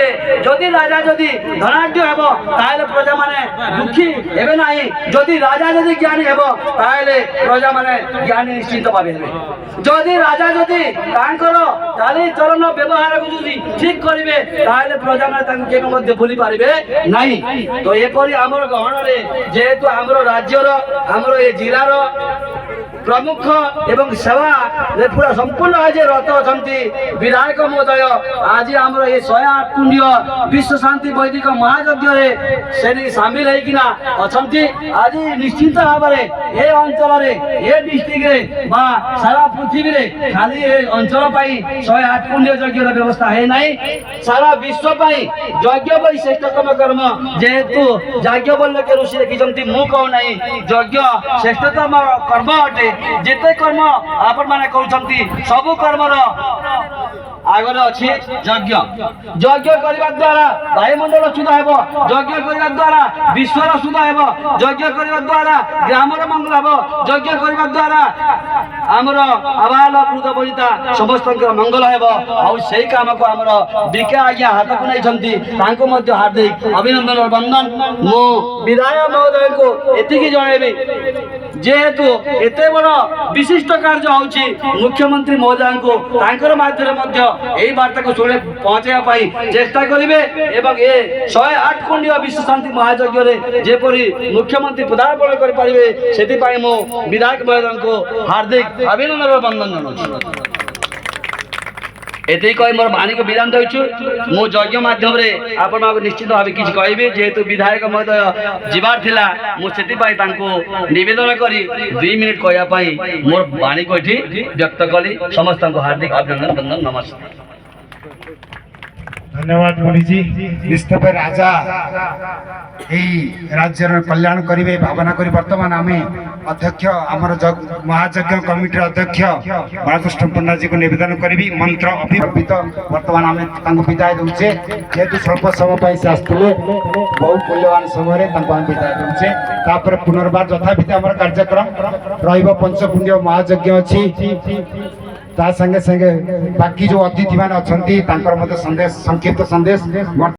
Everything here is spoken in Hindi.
করিবে যদি রাজা যদি ধনাঢ্য ହେବ তাহলে প্রজা মানে দুঃখী হেবে নাই যদি রাজা যদি জ্ঞানী ହେବ তাহলে প্রজা মানে জ্ঞানী নিশ্চিন্ত ভাবে হেবে যদি রাজা যদি তাঙ্কর চালিচলন ব্যবহারକୁ যদি ঠিক করিবে তাহলে প্রজা মানে তাଙ୍କୁ কেବେ ମଧ୍ୟ ভুলি পারিবে ନାହିଁ তো এপরি ଆମର ଗହଣରେ যেহেতু ଆମର রাজ্যର ଆମର ଏ ଜିଲ୍ଲାର प्रमुख एवं सेवा पूरा संपूर्ण आज रत अच्छा विधायक महोदय आज आम ये 108 कुंड विश्व शांति वैदिक महायज्ञ से सामिल होना अच्छा आज निश्चिंत भाव में ये अंचल ये डिस्ट्रिक्ट सारा पृथ्वी में खाली ये अंचल 108 कुंड यज्ञ व्यवस्था है ना सारा विश्व यज्ञ बही श्रेष्ठतम कर्म जेहेतु याज्ञवल्क्य के ऋषि लिखिं मु कहूना यज्ञ श्रेष्ठतम कर्म अटे जिते कर्म आपण माने कहउछंती सब कर्मर आगर अछि यज्ञ यज्ञ करबा द्वारा वायुमंडल शुद्ध हेबो यज्ञ करबा द्वारा विश्वर शुद्ध हेबो यज्ञ करबा द्वारा ग्रामर मंगल हेबो यज्ञ करबा द्वारा हमर आबाल वृद्ध वनिता समस्त मंगल हेबो आ सेही काम को हमर बिका आज्ञा हाथ को नै छंती तांको मध्ये हार्दिक अभिनंदन और वंदन मो विधायक महोदय को एतिकी जणेबी जेहेतु एते बड़ विशिष्ट कार्य होउची मुख्यमंत्री महोदय को तांकर माध्यम मध्ये एही वार्ता को सुने पहुंचाइबा चेष्टा करिवे एवं ए 108 कुंड विश्व शांति महायज्ञ रे जेपरि मुख्यमंत्री पदार्पण करि पारिबे सेति पई मो विधायक महोदय को हार्दिक अभिनंदन और वंदन जनाउछु एते कहि मोर वाणी को विराम देउछु मो यज्ञ माध्यम रे आपण माको निश्चित भाबे किछ कहिबे जेहेतु विधायक महोदय जीवार थिला मो सेति पई तांको निवेदन करी 2 मिनिट कहया पई मोर वाणी को एठी व्यक्त कली समस्त को हार्दिक अभिनंदन वंदन नमस्कार धन्यवाद मोदी जी निश्चित भाव राजा राज्य कल्याण करेंगे भावना करी वर्तमान आम अध्यक्ष आमर महायज्ञ कमिटी अध्यक्ष बालकृष्ण पंडा जी को निवेदन करी मंत्र अभिवर्पित वर्तमान आम विदाय दूचे जेहेतु स्वल्प समय से आसते बहुत मूल्यवान समय विदाय दूचे पुनर्बार यथाविधि आम कार्यक्रम रंचकुंड महायज्ञ अच्छी ता संगे संगे बाकी जो अतिथि मान अच्छा संक्षिप्त संदेश